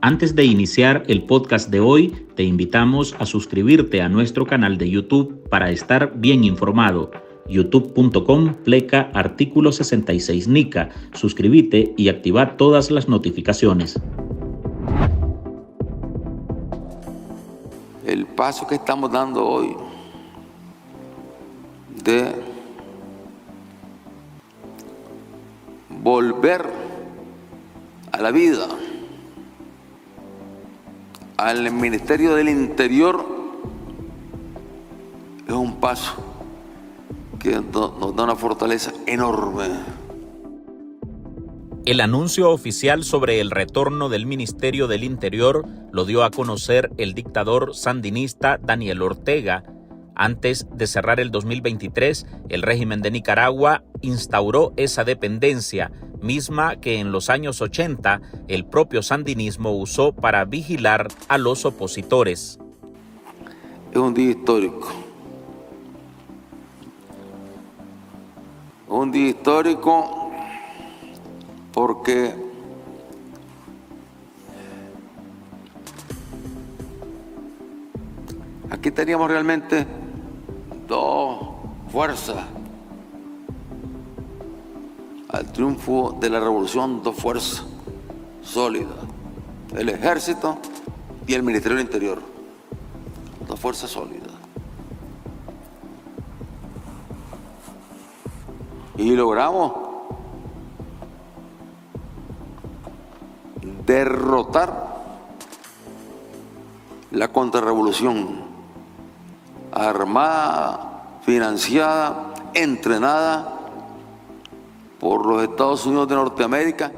Antes de iniciar el podcast de hoy, te invitamos a suscribirte a nuestro canal de YouTube para estar bien informado. youtube.com/artículo 66 NICA. Suscríbete y activa todas las notificaciones. El paso que estamos dando hoy de volver a la vida al Ministerio del Interior es un paso que nos da una fortaleza enorme. El anuncio oficial sobre el retorno del Ministerio del Interior lo dio a conocer el dictador sandinista Daniel Ortega. Antes de cerrar el 2023, el régimen de Nicaragua instauró esa dependencia, misma que en los años 80 el propio sandinismo usó para vigilar a los opositores. Es un día histórico. Un día histórico porque aquí teníamos realmente dos fuerzas. Al triunfo de la revolución, dos fuerzas sólidas: el ejército y el Ministerio del Interior. Dos fuerzas sólidas. Y logramos derrotar la contrarrevolución armada, financiada, entrenada por los Estados Unidos de Norteamérica.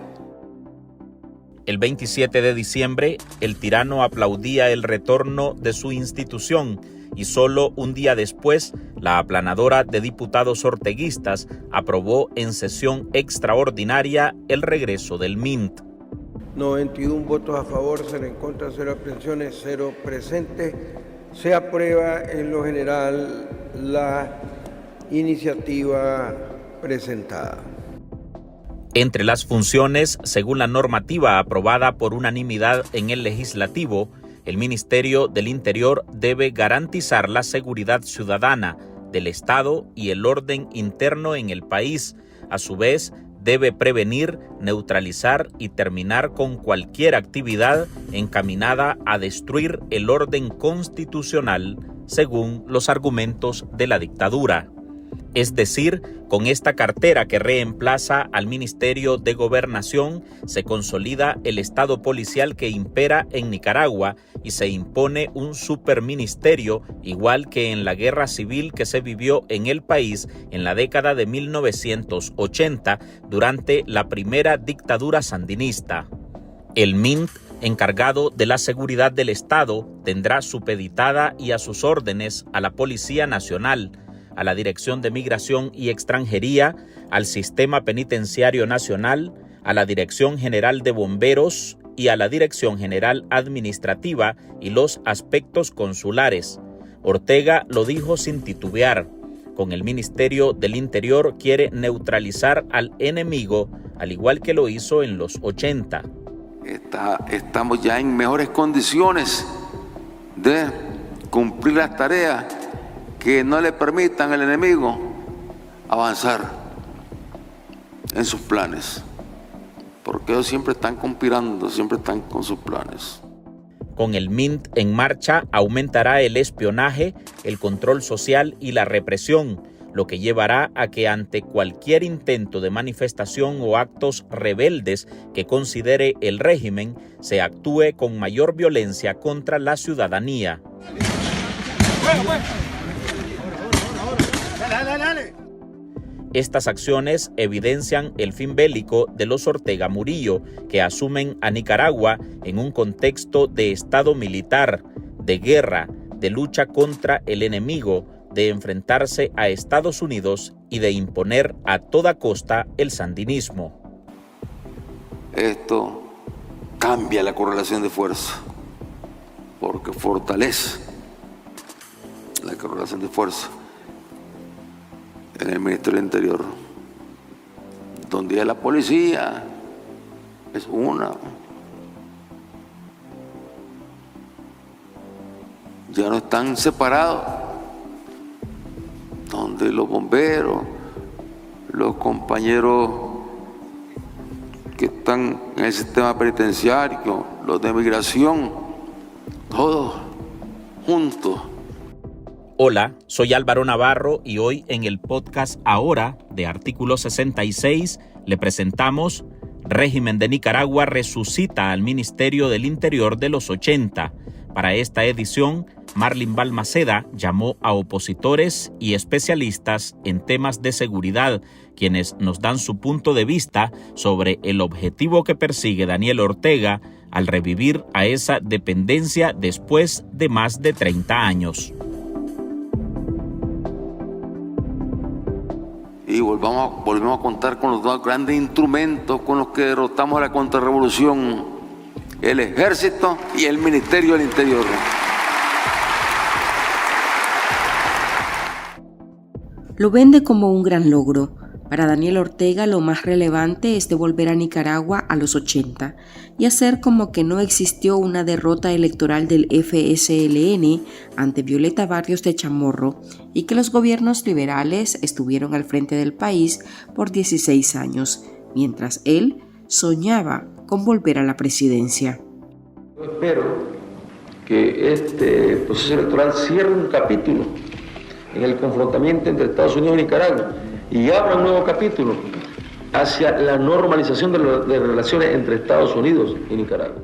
El 27 de diciembre, el tirano aplaudía el retorno de su institución y solo un día después, la aplanadora de diputados orteguistas aprobó en sesión extraordinaria el regreso del MINT. 91 votos a favor, 0 en contra, 0 abstenciones, 0 presentes. Se aprueba en lo general la iniciativa presentada. Entre las funciones, según la normativa aprobada por unanimidad en el legislativo, el Ministerio del Interior debe garantizar la seguridad ciudadana del Estado y el orden interno en el país. A su vez, debe prevenir, neutralizar y terminar con cualquier actividad encaminada a destruir el orden constitucional, según los argumentos de la dictadura. Es decir, con esta cartera que reemplaza al Ministerio de Gobernación, se consolida el Estado policial que impera en Nicaragua y se impone un superministerio, igual que en la guerra civil que se vivió en el país en la década de 1980 durante la primera dictadura sandinista. El MINT, encargado de la seguridad del Estado, tendrá supeditada y a sus órdenes a la Policía Nacional, a la Dirección de Migración y Extranjería, al Sistema Penitenciario Nacional, a la Dirección General de Bomberos y a la Dirección General Administrativa y los aspectos consulares. Ortega lo dijo sin titubear. Con el Ministerio del Interior quiere neutralizar al enemigo, al igual que lo hizo en los 80. Estamos ya en mejores condiciones de cumplir las tareas que no le permitan al enemigo avanzar en sus planes, porque ellos siempre están conspirando, siempre están con sus planes. Con el MINT en marcha aumentará el espionaje, el control social y la represión, lo que llevará a que ante cualquier intento de manifestación o actos rebeldes que considere el régimen, se actúe con mayor violencia contra la ciudadanía. Estas acciones evidencian el fin bélico de los Ortega Murillo, que asumen a Nicaragua en un contexto de estado militar, de guerra, de lucha contra el enemigo, de enfrentarse a Estados Unidos y de imponer a toda costa el sandinismo. Esto cambia la correlación de fuerza, porque fortalece la correlación de fuerza en el Ministerio del Interior, donde la policía es una, ya no están separados, donde los bomberos, los compañeros que están en el sistema penitenciario, los de migración, todos juntos. Hola, soy Álvaro Navarro y hoy en el podcast Ahora de Artículo 66 le presentamos Régimen de Nicaragua resucita al Ministerio del Interior de los 80. Para esta edición, Marlin Balmaceda llamó a opositores y especialistas en temas de seguridad, quienes nos dan su punto de vista sobre el objetivo que persigue Daniel Ortega al revivir a esa dependencia después de más de 30 años. Y volvemos a contar con los dos grandes instrumentos con los que derrotamos a la contrarrevolución: el Ejército y el Ministerio del Interior. Lo vende como un gran logro. Para Daniel Ortega lo más relevante es devolver a Nicaragua a los 80 y hacer como que no existió una derrota electoral del FSLN ante Violeta Barrios de Chamorro y que los gobiernos liberales estuvieron al frente del país por 16 años, mientras él soñaba con volver a la presidencia. Yo espero que este proceso electoral cierre un capítulo en el confrontamiento entre Estados Unidos y Nicaragua y abra un nuevo capítulo hacia la normalización de relaciones entre Estados Unidos y Nicaragua.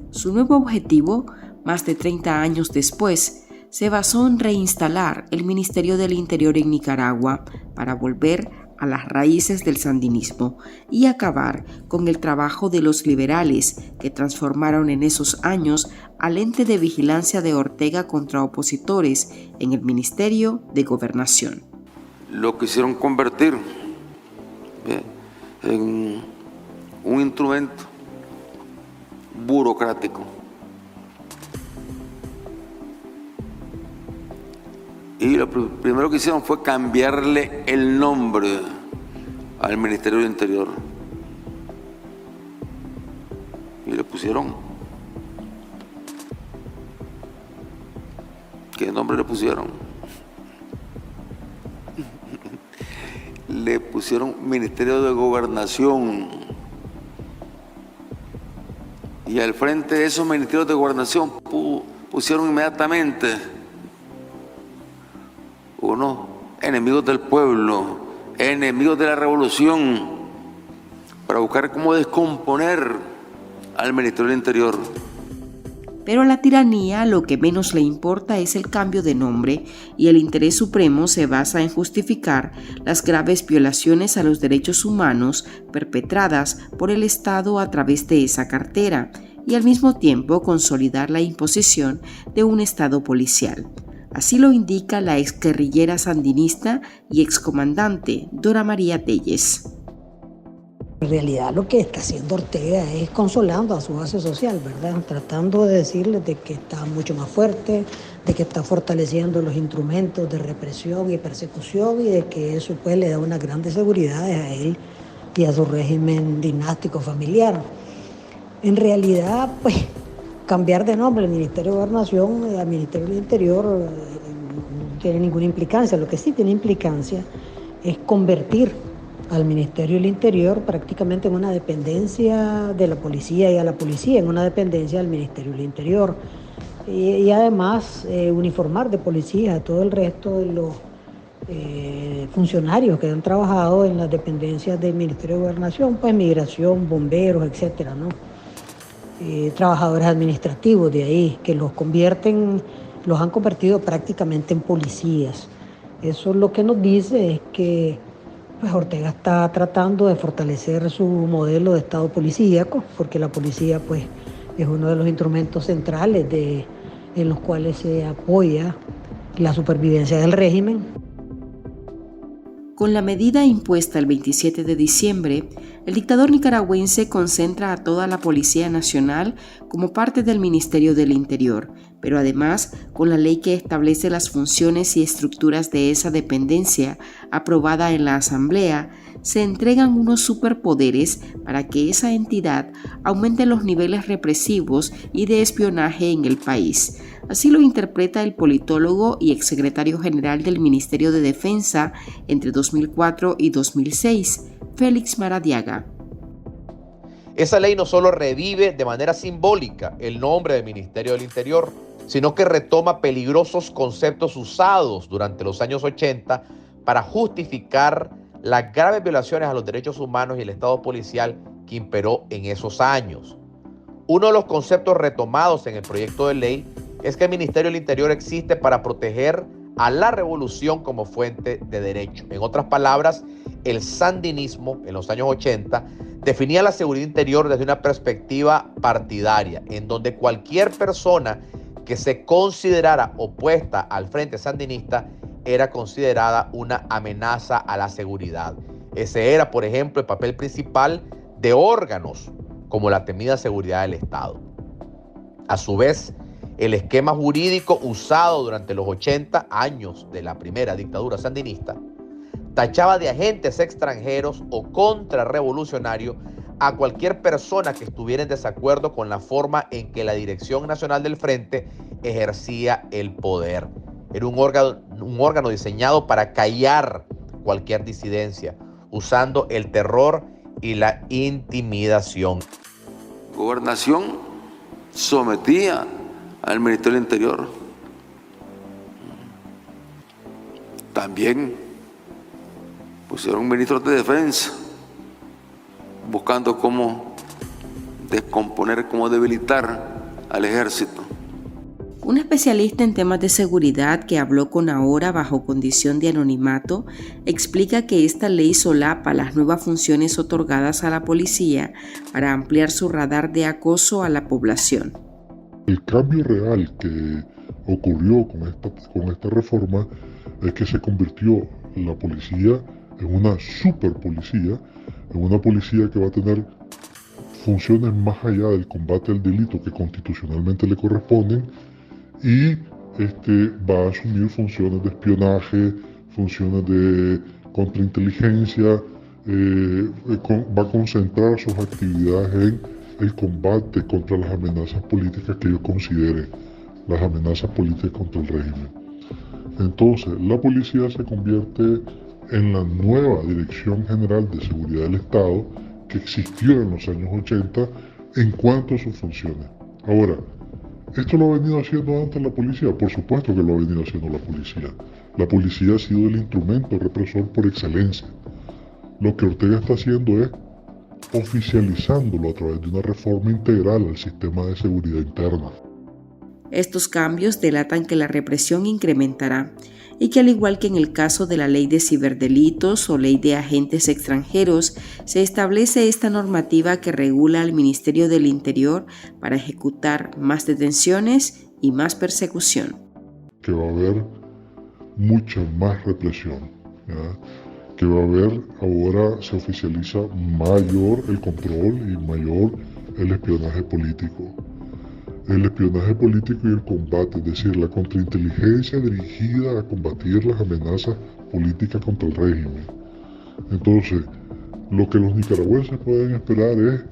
Su nuevo objetivo, más de 30 años después, se basó en reinstalar el Ministerio del Interior en Nicaragua para volver a las raíces del sandinismo y acabar con el trabajo de los liberales que transformaron en esos años al ente de vigilancia de Ortega contra opositores en el Ministerio de Gobernación. Lo quisieron convertir en un instrumento burocrático. Y lo primero que hicieron fue cambiarle el nombre al Ministerio del Interior. Y le pusieron... ¿Qué nombre le pusieron? Le pusieron Ministerio de Gobernación. Y al frente de esos ministerios de gobernación pusieron inmediatamente unos enemigos del pueblo, enemigos de la revolución, para buscar cómo descomponer al Ministerio del Interior. Pero a la tiranía lo que menos le importa es el cambio de nombre y el interés supremo se basa en justificar las graves violaciones a los derechos humanos perpetradas por el Estado a través de esa cartera y al mismo tiempo consolidar la imposición de un Estado policial. Así lo indica la exguerrillera sandinista y excomandante Dora María Telles. En realidad lo que está haciendo Ortega es consolando a su base social, ¿verdad? Tratando de decirles de que está mucho más fuerte, de que está fortaleciendo los instrumentos de represión y persecución y de que eso pues le da unas grandes seguridades a él y a su régimen dinástico familiar. En realidad, pues, cambiar de nombre el Ministerio de Gobernación al Ministerio del Interior no tiene ninguna implicancia. Lo que sí tiene implicancia es convertir al Ministerio del Interior prácticamente en una dependencia de la policía y a la policía en una dependencia del Ministerio del Interior. Y además uniformar de policía a todo el resto de los funcionarios que han trabajado en las dependencias del Ministerio de Gobernación, pues migración, bomberos, etcétera, ¿no? Trabajadores administrativos de ahí, que los han convertido prácticamente en policías. Eso lo que nos dice es que pues Ortega está tratando de fortalecer su modelo de Estado policíaco, porque la policía pues es uno de los instrumentos centrales en los cuales se apoya la supervivencia del régimen. Con la medida impuesta el 27 de diciembre, el dictador nicaragüense concentra a toda la Policía Nacional como parte del Ministerio del Interior, pero además, con la ley que establece las funciones y estructuras de esa dependencia aprobada en la Asamblea, se entregan unos superpoderes para que esa entidad aumente los niveles represivos y de espionaje en el país, Así lo interpreta el politólogo y exsecretario general del Ministerio de Defensa entre 2004 y 2006, Félix Maradiaga. Esa ley no solo revive de manera simbólica el nombre del Ministerio del Interior, sino que retoma peligrosos conceptos usados durante los años 80 para justificar las graves violaciones a los derechos humanos y el Estado policial que imperó en esos años. Uno de los conceptos retomados en el proyecto de ley es que el Ministerio del Interior existe para proteger a la revolución como fuente de derecho. En otras palabras, el sandinismo en los años 80 definía la seguridad interior desde una perspectiva partidaria, en donde cualquier persona que se considerara opuesta al frente sandinista era considerada una amenaza a la seguridad. Ese era, por ejemplo, el papel principal de órganos como la temida seguridad del Estado. A su vez, el esquema jurídico usado durante los 80 años de la primera dictadura sandinista tachaba de agentes extranjeros o contrarrevolucionarios a cualquier persona que estuviera en desacuerdo con la forma en que la Dirección Nacional del Frente ejercía el poder. Era un órgano diseñado para callar cualquier disidencia, usando el terror y la intimidación. Gobernación sometía al Ministerio del Interior. También pusieron ministros de defensa, buscando cómo descomponer, cómo debilitar al ejército. Un especialista en temas de seguridad que habló con Ahora bajo condición de anonimato explica que esta ley solapa las nuevas funciones otorgadas a la policía para ampliar su radar de acoso a la población. El cambio real que ocurrió con esta reforma es que se convirtió la policía en una superpolicía, en una policía que va a tener funciones más allá del combate al delito que constitucionalmente le corresponden, y va a asumir funciones de espionaje, funciones de contrainteligencia, va a concentrar sus actividades en el combate contra las amenazas políticas que ellos consideren, las amenazas políticas contra el régimen. Entonces, la policía se convierte en la nueva Dirección General de Seguridad del Estado que existió en los años 80 en cuanto a sus funciones. Ahora, ¿esto lo ha venido haciendo antes la policía? Por supuesto que lo ha venido haciendo la policía. La policía ha sido el instrumento represor por excelencia. Lo que Ortega está haciendo es oficializándolo a través de una reforma integral al sistema de seguridad interna. Estos cambios delatan que la represión incrementará y que, al igual que en el caso de la ley de ciberdelitos o ley de agentes extranjeros, se establece esta normativa que regula al Ministerio del Interior para ejecutar más detenciones y más persecución. Que va a haber mucha más represión, ¿ya? Que va a haber, ahora se oficializa mayor el control y mayor el espionaje político. El espionaje político y el combate, es decir, la contrainteligencia dirigida a combatir las amenazas políticas contra el régimen. Entonces, lo que los nicaragüenses pueden esperar es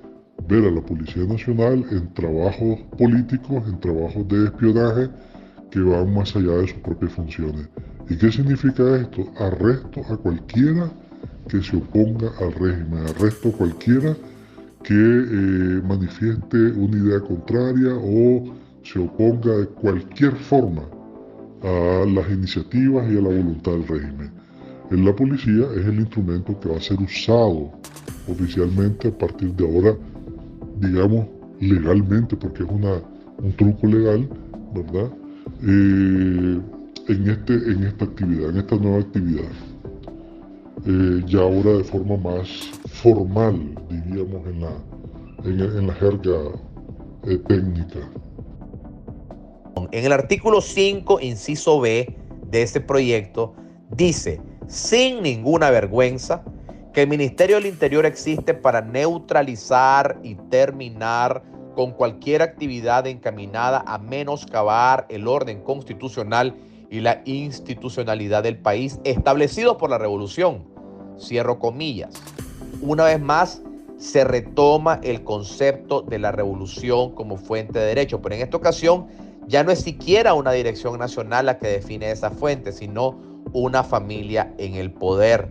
ver a la Policía Nacional en trabajos políticos, en trabajos de espionaje que van más allá de sus propias funciones. ¿Y qué significa esto? Arresto a cualquiera que se oponga al régimen, arresto a cualquiera que manifieste una idea contraria o se oponga de cualquier forma a las iniciativas y a la voluntad del régimen. La policía es el instrumento que va a ser usado oficialmente a partir de ahora, digamos legalmente, porque es un truco legal, ¿verdad? En esta actividad, en esta nueva actividad. Ya ahora de forma más formal, diríamos en la jerga técnica. En el artículo 5, inciso B de este proyecto, dice, sin ninguna vergüenza, que el Ministerio del Interior existe para neutralizar y terminar con cualquier actividad encaminada a menoscabar el orden constitucional y la institucionalidad del país establecidos por la revolución. Cierro comillas. Una vez más, se retoma el concepto de la revolución como fuente de derecho, pero en esta ocasión Ya no es siquiera una dirección nacional la que define esa fuente, sino una familia en el poder.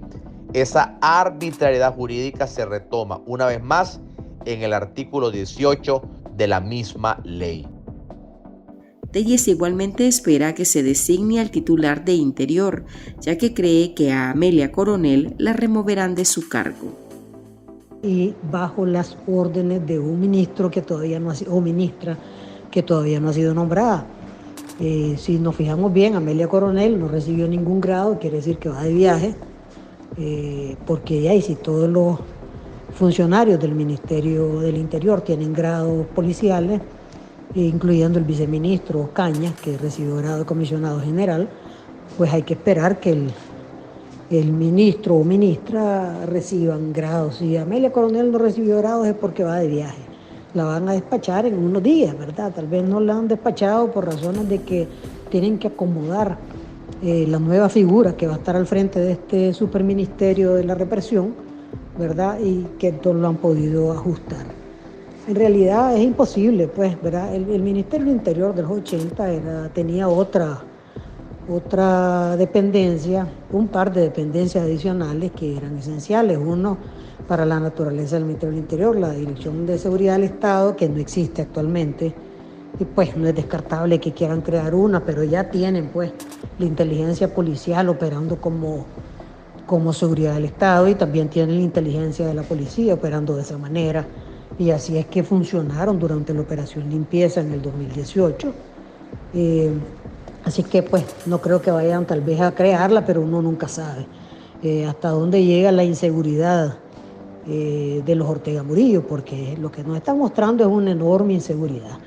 Esa arbitrariedad jurídica se retoma una vez más en el artículo 18 de la misma ley. Telles igualmente espera que se designe al titular de Interior, ya que cree que a Amelia Coronel la removerán de su cargo. Y bajo las órdenes de un ministro que todavía no ha sido, o ministra que todavía no ha sido nombrada. Si nos fijamos bien, Amelia Coronel no recibió ningún grado, quiere decir que va de viaje, porque ya y si todos los funcionarios del Ministerio del Interior tienen grados policiales, incluyendo el viceministro Cañas, que recibió grado de comisionado general, pues hay que esperar que el ministro o ministra reciban grados. Si Amelia Coronel no recibió grados es porque va de viaje. La van a despachar en unos días, ¿verdad? Tal vez no la han despachado por razones de que tienen que acomodar la nueva figura que va a estar al frente de este superministerio de la represión, ¿verdad? Y que no lo han podido ajustar. En realidad es imposible, pues, ¿verdad? El Ministerio del Interior de los 80 tenía otra dependencia, un par de dependencias adicionales que eran esenciales. Uno, para la naturaleza del Ministerio del Interior, la Dirección de Seguridad del Estado, que no existe actualmente, y pues no es descartable que quieran crear una, pero ya tienen pues la inteligencia policial operando como seguridad del Estado, y también tienen la inteligencia de la policía operando de esa manera, y así es que funcionaron durante la operación Limpieza en el 2018. Así que pues no creo que vayan tal vez a crearla, pero uno nunca sabe hasta dónde llega la inseguridad de los Ortega Murillo, porque lo que nos está mostrando es una enorme inseguridad.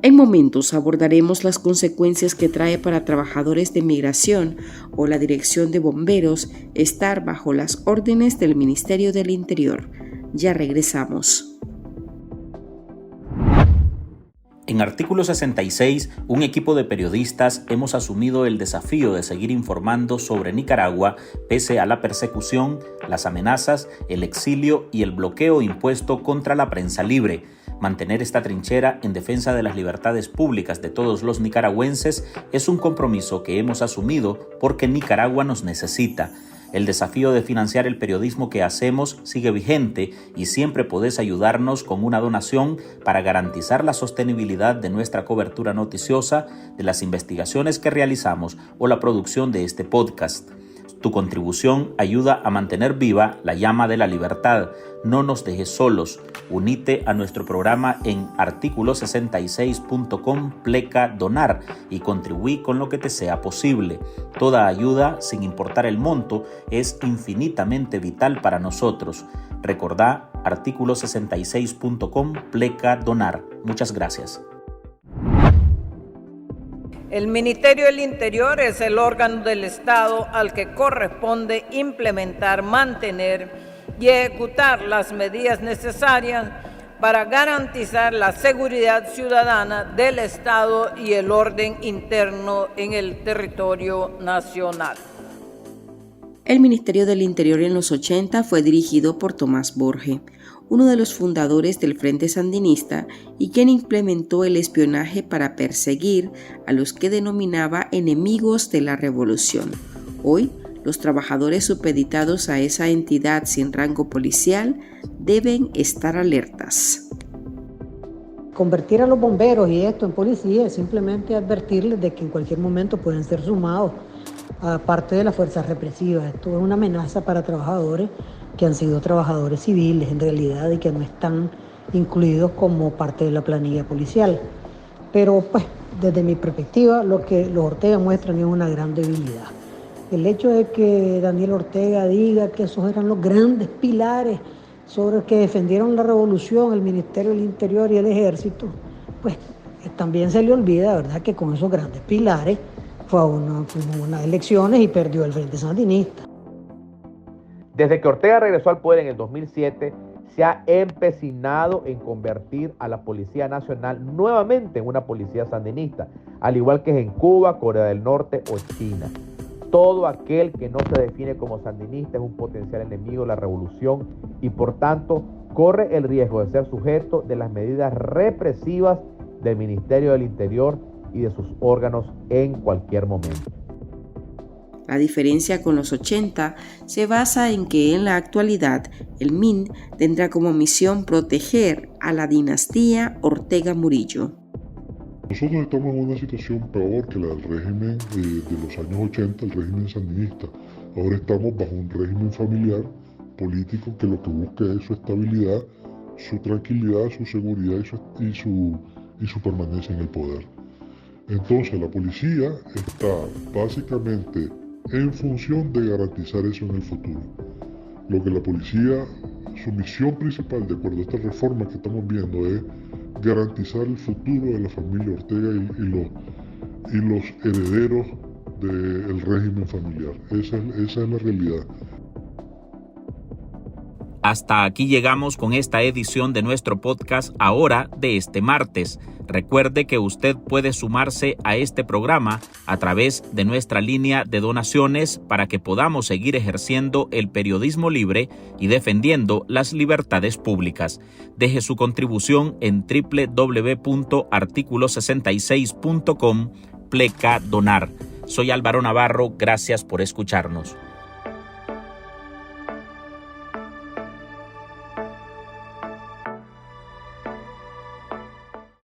En momentos abordaremos las consecuencias que trae para trabajadores de migración o la Dirección de Bomberos estar bajo las órdenes del Ministerio del Interior. Ya regresamos. En artículo 66, un equipo de periodistas hemos asumido el desafío de seguir informando sobre Nicaragua pese a la persecución, las amenazas, el exilio y el bloqueo impuesto contra la prensa libre. Mantener esta trinchera en defensa de las libertades públicas de todos los nicaragüenses es un compromiso que hemos asumido porque Nicaragua nos necesita. El desafío de financiar el periodismo que hacemos sigue vigente y siempre podés ayudarnos con una donación para garantizar la sostenibilidad de nuestra cobertura noticiosa, de las investigaciones que realizamos o la producción de este podcast. Tu contribución ayuda a mantener viva la llama de la libertad. No nos dejes solos. Unite a nuestro programa en articulo66.com/donar y contribuí con lo que te sea posible. Toda ayuda, sin importar el monto, es infinitamente vital para nosotros. Recordá articulo66.com/donar. Muchas gracias. El Ministerio del Interior es el órgano del Estado al que corresponde implementar, mantener y ejecutar las medidas necesarias para garantizar la seguridad ciudadana del Estado y el orden interno en el territorio nacional. El Ministerio del Interior en los 80 fue dirigido por Tomás Borge, uno de los fundadores del Frente Sandinista y quien implementó el espionaje para perseguir a los que denominaba enemigos de la revolución. Hoy, los trabajadores supeditados a esa entidad sin rango policial deben estar alertas. Convertir a los bomberos y esto en policía es simplemente advertirles de que en cualquier momento pueden ser sumados a parte de las fuerzas represivas. Esto es una amenaza para trabajadores que han sido trabajadores civiles en realidad y que no están incluidos como parte de la planilla policial. Pero pues desde mi perspectiva lo que los Ortega muestran es una gran debilidad. El hecho de que Daniel Ortega diga que esos eran los grandes pilares sobre los que defendieron la revolución, el Ministerio del Interior y el Ejército, pues también se le olvida, ¿verdad?, que con esos grandes pilares fue a unas elecciones y perdió el Frente Sandinista. Desde que Ortega regresó al poder en el 2007, se ha empecinado en convertir a la Policía Nacional nuevamente en una policía sandinista, al igual que es en Cuba, Corea del Norte o China. Todo aquel que no se define como sandinista es un potencial enemigo de la revolución y por tanto corre el riesgo de ser sujeto de las medidas represivas del Ministerio del Interior y de sus órganos en cualquier momento. La diferencia con los 80 se basa en que en la actualidad el MIN tendrá como misión proteger a la dinastía Ortega Murillo. Nosotros estamos en una situación peor que la del régimen de los años 80, el régimen sandinista. Ahora estamos bajo un régimen familiar, político, que lo que busca es su estabilidad, su tranquilidad, su seguridad y su permanencia en el poder. Entonces la policía está básicamente en función de garantizar eso en el futuro. Lo que la policía, su misión principal, de acuerdo a esta reforma que estamos viendo, es garantizar el futuro de la familia Ortega y los herederos del régimen familiar. Esa es la realidad. Hasta aquí llegamos con esta edición de nuestro podcast Ahora de este martes. Recuerde que usted puede sumarse a este programa a través de nuestra línea de donaciones para que podamos seguir ejerciendo el periodismo libre y defendiendo las libertades públicas. Deje su contribución en www.articulo66.com/donar. Soy Álvaro Navarro, gracias por escucharnos.